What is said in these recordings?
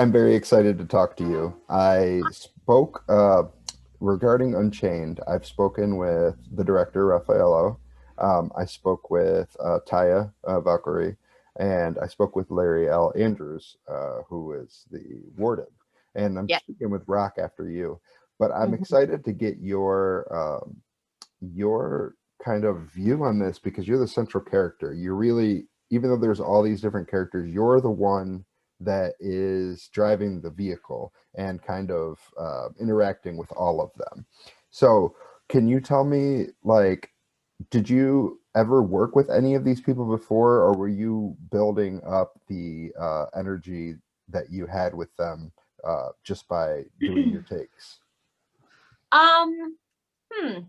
I'm very excited to talk to you. I spoke regarding Unchained. I've spoken with the director, Raffaello. I spoke with Taya Valkyrie, and I spoke with Larry L. Andrews, who is the warden. And I'm Yeah. speaking with Rock after you. But I'm Mhm. excited to get your kind of view on this because you're the central character. You're really, even though there's all these different characters, you're the one that is driving the vehicle and kind of interacting with all of them. So, can you tell me, like, did you ever work with any of these people before, or were you building up the energy that you had with them just by doing your takes? Um, hmm.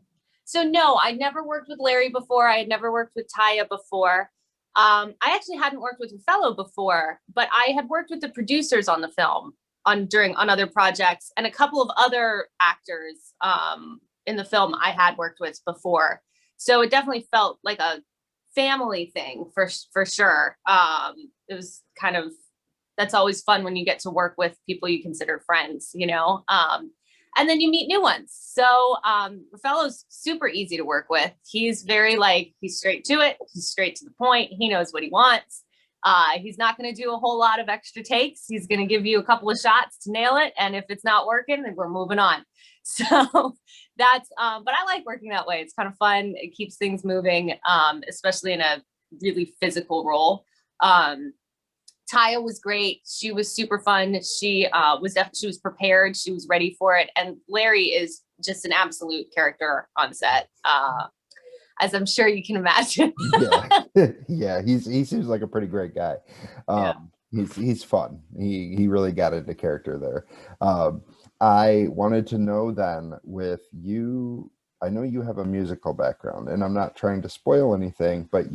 So no, I never worked with Larry before. I had never worked with Taya before. I actually hadn't worked with a fellow before, but I had worked with the producers on the film on other projects and a couple of other actors in the film I had worked with before. So it definitely felt like a family thing for sure. It was kind of that's always fun when you get to work with people you consider friends, you know. And then you meet new ones. So Raffaello's super easy to work with. He's very like he's straight to it. He's straight to the point. He knows what he wants. He's not going to do a whole lot of extra takes. He's going to give you a couple of shots to nail it, and if it's not working, then we're moving on. So that's. But I like working that way. It's kind of fun. It keeps things moving, especially in a really physical role. Um, Taya was great. She was super fun. She was prepared. She was ready for it. And Larry is just an absolute character on set, as I'm sure you can imagine. Yeah, yeah, he seems like a pretty great guy. Yeah. He's fun. He really got into character there. Um, I wanted to know then with you. I know you have a musical background, and I'm not trying to spoil anything, but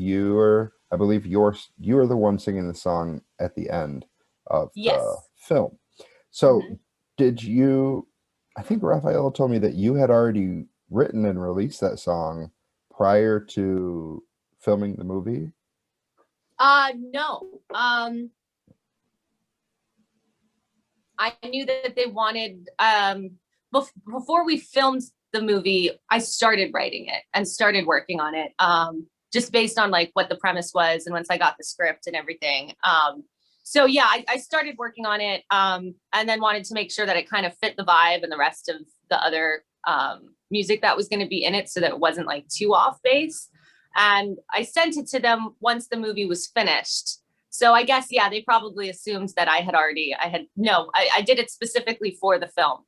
I believe you're the one singing the song at the end of the Yes. film. So Mm-hmm. did you? I think Raphael told me that you had already written and released that song prior to filming the movie? No. I knew that they wanted before we filmed the movie, I started writing it and started working on it. Just based on like what the premise was and once I got the script and everything. So yeah, I started working on it and then wanted to make sure that it kind of fit the vibe and the rest of the other music that was going to be in it so that it wasn't like too off base. And I sent it to them once the movie was finished. So I guess, yeah, they probably assumed that I did it specifically for the film.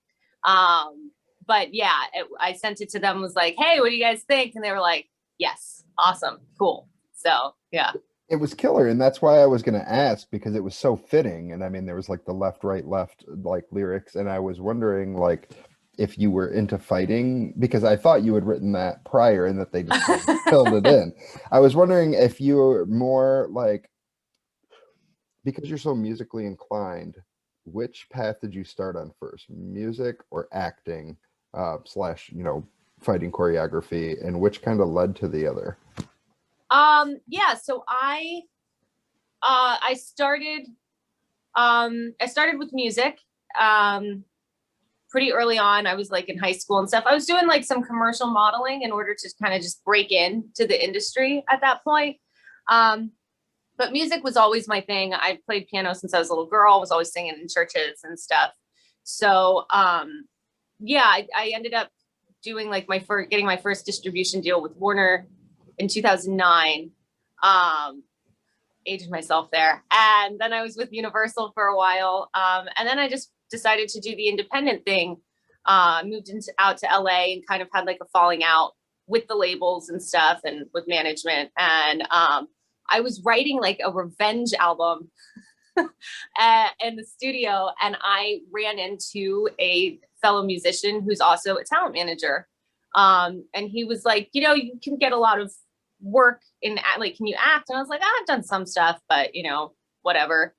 Um, but yeah, I sent it to them, was like, hey, what do you guys think? And they were like, yes, awesome, cool. So yeah. It was killer, and that's why I was going to ask because it was so fitting. And I mean, there was like the left, right, left like lyrics, and I was wondering like if you were into fighting because I thought you had written that prior and that they just kind of filled it in. I was wondering if you were more like because you're so musically inclined, which path did you start on first, music or acting, slash, fighting choreography, and which kind of led to the other? Yeah, so I started I started with music. Um, Pretty early on. I was like in high school and stuff. I was doing like some commercial modeling in order to kind of just break into the industry at that point. Um, but music was always my thing. I played piano since I was a little girl, was always singing in churches and stuff. So yeah, I ended up doing like getting my first distribution deal with Warner in 2009. Um, Aged myself there. And then I was with Universal for a while. And then I just decided to do the independent thing. Moved out to LA and kind of had like a falling out with the labels and stuff and with management. And I was writing like a revenge album in the studio, and I ran into a fellow musician who's also a talent manager. And he was like, you can get a lot of work in like, can you act? And I was like, I've done some stuff, but whatever.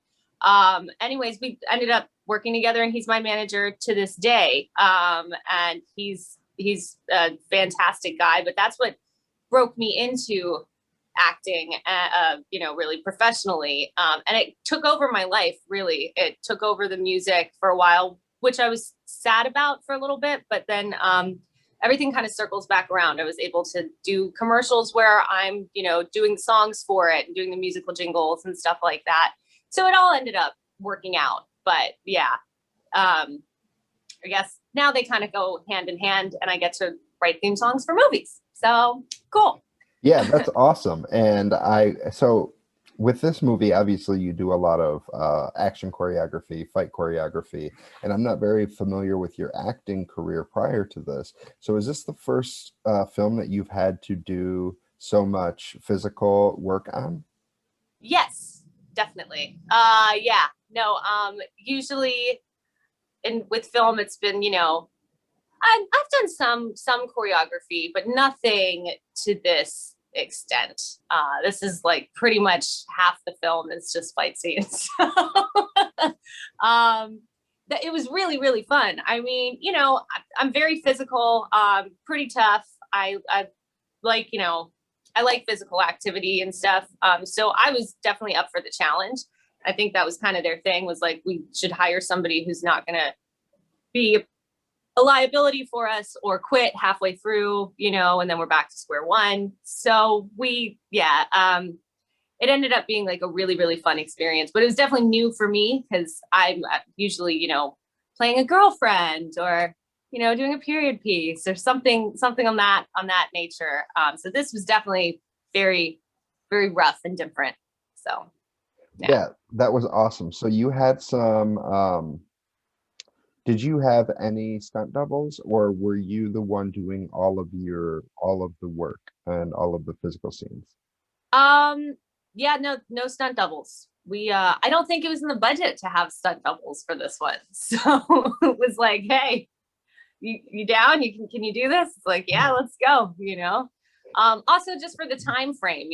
Anyways, we ended up working together, and he's my manager to this day. And he's a fantastic guy, but that's what broke me into acting, really professionally. And it took over my life, really. It took over the music for a while, which I was sad about for a little bit, but then everything kind of circles back around. I was able to do commercials where I'm, doing songs for it and doing the musical jingles and stuff like that. So it all ended up working out. But yeah, I guess now they kind of go hand in hand, and I get to write theme songs for movies. So cool. Yeah, that's awesome. And so with this movie, obviously you do a lot of action choreography, fight choreography, and I'm not very familiar with your acting career prior to this. So is this the first film that you've had to do so much physical work on? Yes, definitely. Yeah, no, usually with film, it's been, I've done some choreography, but nothing to this extent. This is like pretty much half the film is just fight scenes. It was really, really fun. I mean, I'm very physical, pretty tough. I like, I like physical activity and stuff. So I was definitely up for the challenge. I think that was kind of their thing, was like, we should hire somebody who's not going to be a liability for us or quit halfway through, and then we're back to square one. So it ended up being like a really, really fun experience, but it was definitely new for me because I'm usually, playing a girlfriend or, doing a period piece or something on that nature. So this was definitely very, very rough and different. So, Yeah, that was awesome. So you had some, did you have any stunt doubles, or were you the one doing all of the work and all of the physical scenes? Yeah, no stunt doubles. I don't think it was in the budget to have stunt doubles for this one. So it was like, hey, you down? Can you do this? It's like, yeah, let's go, Also just for the time frame,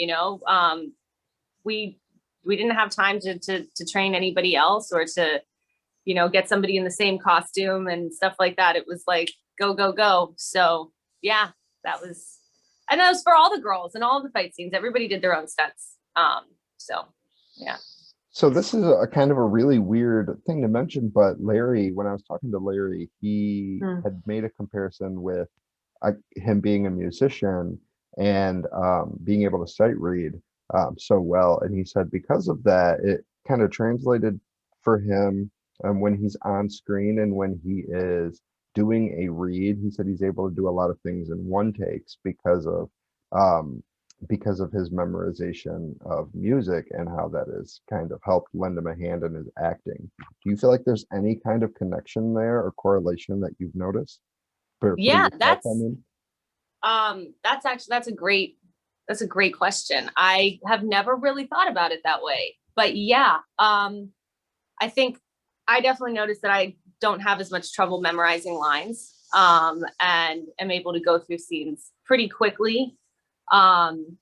we didn't have time to train anybody else or to, get somebody in the same costume and stuff like that. It was like, go, go, go. So yeah, and that was for all the girls and all the fight scenes. Everybody did their own stunts. So yeah. So this is a kind of a really weird thing to mention, but Larry, when I was talking to Larry, he had made a comparison with him being a musician and being able to sight read so well. And he said because of that, it kind of translated for him when he's on screen and when he is doing a read. He said he's able to do a lot of things in one takes because of his memorization of music and how that has kind of helped lend him a hand in his acting. Do you feel like there's any kind of connection there or correlation that you've noticed? Yeah, that's a great question. I have never really thought about it that way, but yeah, I think I definitely noticed that I don't have as much trouble memorizing lines, and am able to go through scenes pretty quickly. And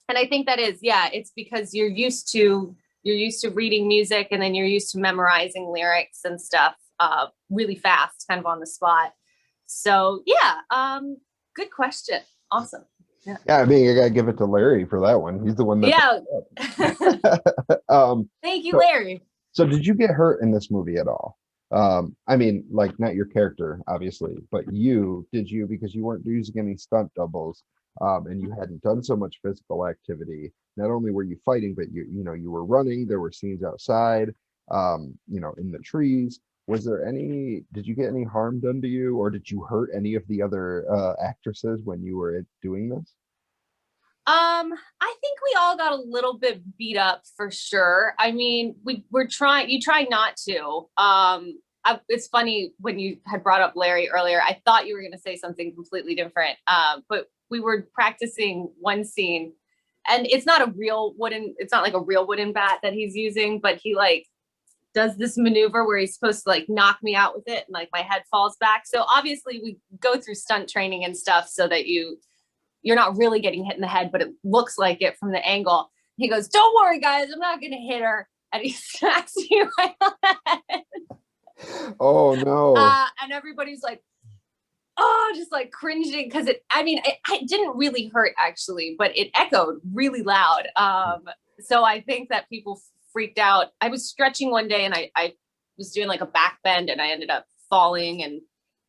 I think that is, it's because you're used to reading music, and then you're used to memorizing lyrics and stuff, really fast, kind of on the spot. So yeah, good question. Awesome. Yeah, I mean, I gotta give it to Larry for that one. He's the one that. Yeah. Thank you, Larry. So did you get hurt in this movie at all? I mean, like not your character, obviously, but did you, because you weren't using any stunt doubles, and you hadn't done so much physical activity. Not only were you fighting, but you were running. There were scenes outside, in the trees. Did you get any harm done to you, or did you hurt any of the other actresses when you were doing this? I think we all got a little bit beat up for sure. I mean, you try not to. It's funny when you had brought up Larry earlier, I thought you were going to say something completely different. But we were practicing one scene, and it's not like a real wooden bat that he's using, but he like does this maneuver where he's supposed to like knock me out with it, and like my head falls back. So obviously we go through stunt training and stuff so that you're not really getting hit in the head, but it looks like it from the angle. He goes, "Don't worry, guys, I'm not going to hit her." And he smacks me right on the head. Oh, no. And everybody's like, oh, just like cringing because it didn't really hurt actually, but it echoed really loud. So I think that people freaked out. I was stretching one day and I was doing like a back bend and I ended up falling and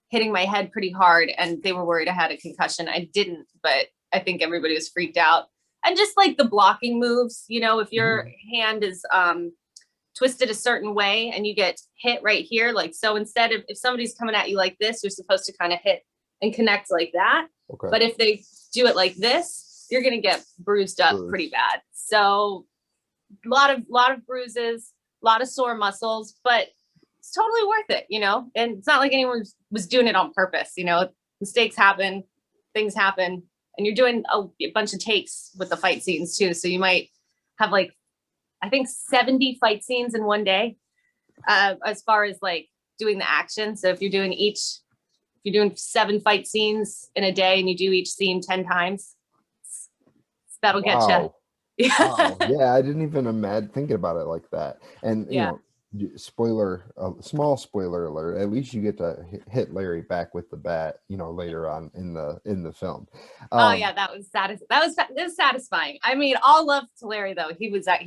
hitting my head pretty hard, and they were worried I had a concussion. I didn't, but I think everybody was freaked out. And just like the blocking moves, if your hand is twisted a certain way and you get hit right here, like, so instead of, if somebody's coming at you like this, you're supposed to kind of hit and connect like that. Okay. But if they do it like this, you're going to get bruised up pretty bad. So a lot of bruises, a lot of sore muscles, but it's totally worth it, and it's not like anyone was doing it on purpose. Mistakes happen, things happen, and you're doing a bunch of takes with the fight scenes too. So you might have like, I think 70 fight scenes in one day, as far as like doing the action. So if you're doing 7 fight scenes in a day and you do each scene 10 times, that'll get you. Wow. Yeah, I didn't even imagine thinking about it like that. And small spoiler alert, at least you get to hit Larry back with the bat, later on in the film. Oh yeah, that was satisfying. I mean, all love to Larry though. He was a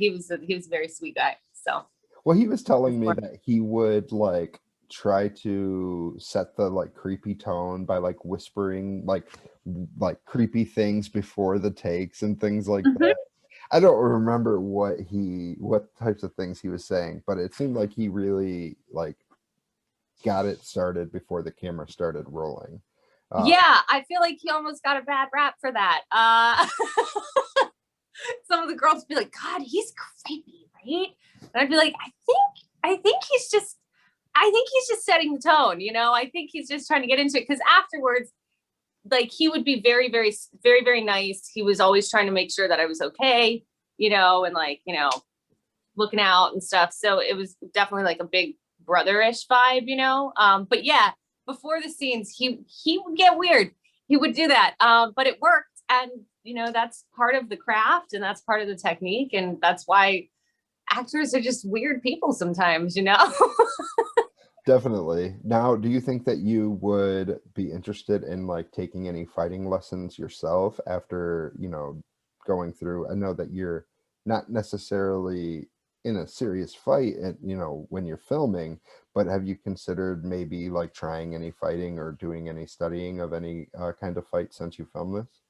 very sweet guy. So well, he was telling me that he would like try to set the like creepy tone by like whispering like creepy things before the takes and things like that. I don't remember what types of things he was saying, but it seemed like he really like got it started before the camera started rolling. Yeah, I feel like he almost got a bad rap for that. Some of the girls would be like, God, he's creepy, right? And I'd be like, I think he's just setting the tone, I think he's just trying to get into it. Because afterwards, like, he would be very, very, very, very nice. He was always trying to make sure that I was okay, and like, looking out and stuff. So it was definitely like a big brotherish vibe, but yeah, before the scenes, he would get weird. He would do that. But it worked. And, that's part of the craft and that's part of the technique. And that's why actors are just weird people sometimes, Definitely. Now, do you think that you would be interested in like taking any fighting lessons yourself after, going through? I know that you're not necessarily in a serious fight and, when you're filming, but have you considered maybe like trying any fighting or doing any studying of any kind of fight since you filmed this?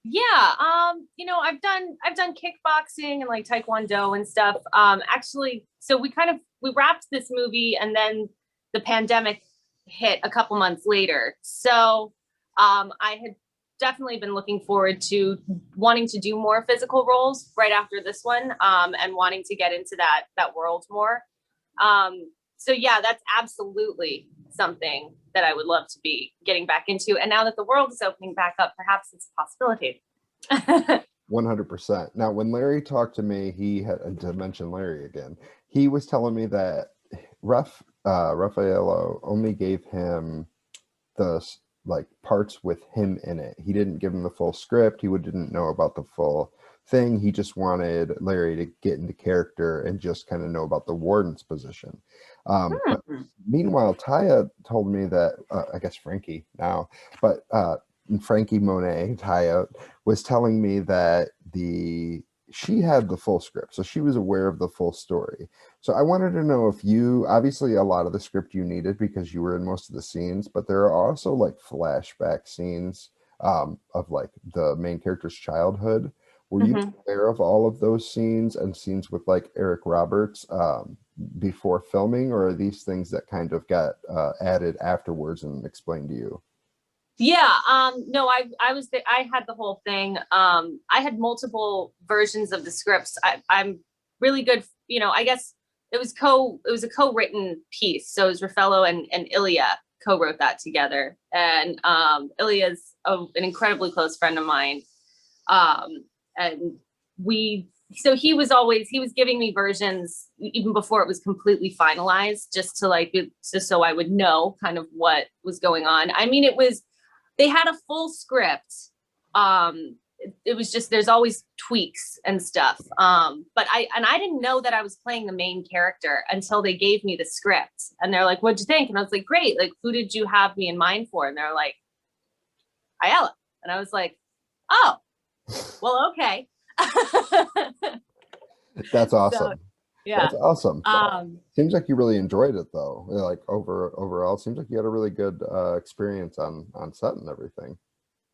Yeah, I've done kickboxing and like taekwondo and stuff. Actually, so we wrapped this movie and then the pandemic hit a couple months later. So I had definitely been looking forward to wanting to do more physical roles right after this one, and wanting to get into that world more. So yeah, that's absolutely something that I would love to be getting back into. And now that the world is opening back up, perhaps it's a possibility. 100%. Now, when Larry talked to me, he had to mention Larry again. He was telling me that Raffaello only gave him the like parts with him in it. He didn't give him the full script. He didn't know about the full thing. He just wanted Larry to get into character and just kind of know about the warden's position. But meanwhile, Taya told me that, I guess Frankie now, but Frankie Monet, Taya, was telling me that she had the full script, so she was aware of the full story. So I wanted to know if obviously a lot of the script you needed because you were in most of the scenes, but there are also like flashback scenes of like the main character's childhood. Were you aware of all of those scenes and scenes with like Eric Roberts before filming, or are these things that kind of got added afterwards and explained to you? Yeah, no, I was there. I had the whole thing. I had multiple versions of the scripts. I'm really good. I guess it was a co-written piece. So it was Raffaello and Ilya co-wrote that together. And Ilya's an incredibly close friend of mine. And so he was giving me versions even before it was completely finalized, just so I would know kind of what was going on. I mean, they had a full script. It was just, there's always tweaks and stuff. But I didn't know that I was playing the main character until they gave me the script and they're like, what'd you think? And I was like, great. Like, who did you have me in mind for? And they're like, Ayala. And I was like, oh, well, okay. That's So awesome. yeah. That's awesome. Um, Seems like you really enjoyed it though. Like overall, seems like you had a really good experience on set and everything.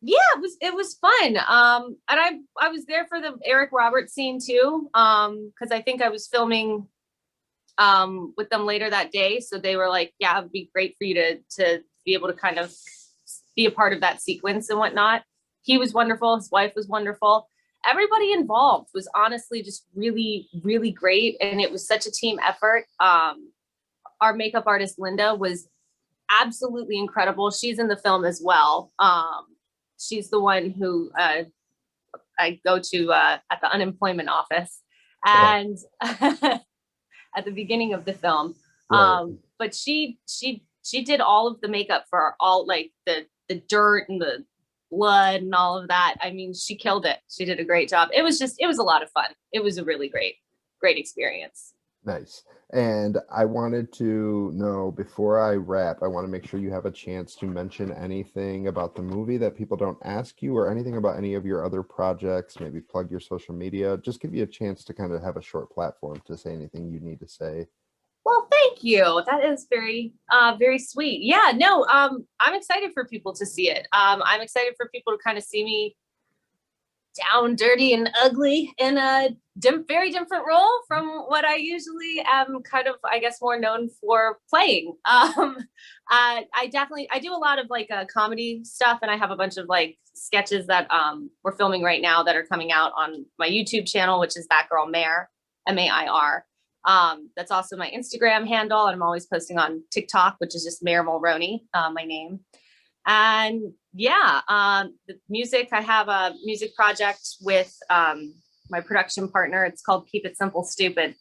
yeah, it was fun. And I was there for the Eric Roberts scene too. Because I think I was filming with them later that day. So they were like, yeah, it'd be great for you to be able to kind of be a part of that sequence and whatnot. He was wonderful. His wife was wonderful. Everybody involved was honestly just really, really great. And it was such a team effort. Our makeup artist, Linda, was absolutely incredible. She's in the film as well. She's the one who I go to at the unemployment office. Oh, And at the beginning of the film. right. But she did all of the makeup for all like the dirt and the blood and all of that. I mean, she killed it. She did a great job. It was a lot of fun. It was a really great experience. Nice. And I wanted to know before I wrap, I want to make sure you have a chance to mention anything about the movie that people don't ask you, or anything about any of your other projects, maybe plug your social media, just give you a chance to kind of have a short platform to say anything you need to say. Well, thank you. That is very sweet. Yeah, no, I'm excited for people to see it. I'm excited for people to kind of see me down, dirty, and ugly in a very different role from what I usually am kind of, I guess, more known for playing. I do a lot of like comedy stuff, and I have a bunch of like sketches that we're filming right now that are coming out on my YouTube channel, which is That Girl Mair, Mair. That's also my Instagram handle, and I'm always posting on TikTok, which is just Mair Mulroney, my name. And yeah, the music, I have a music project with my production partner. It's called Keep It Simple Stupid,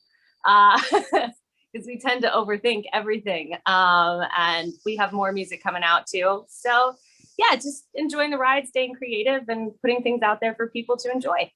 because we tend to overthink everything. And we have more music coming out too. So yeah, just enjoying the ride, staying creative, and putting things out there for people to enjoy.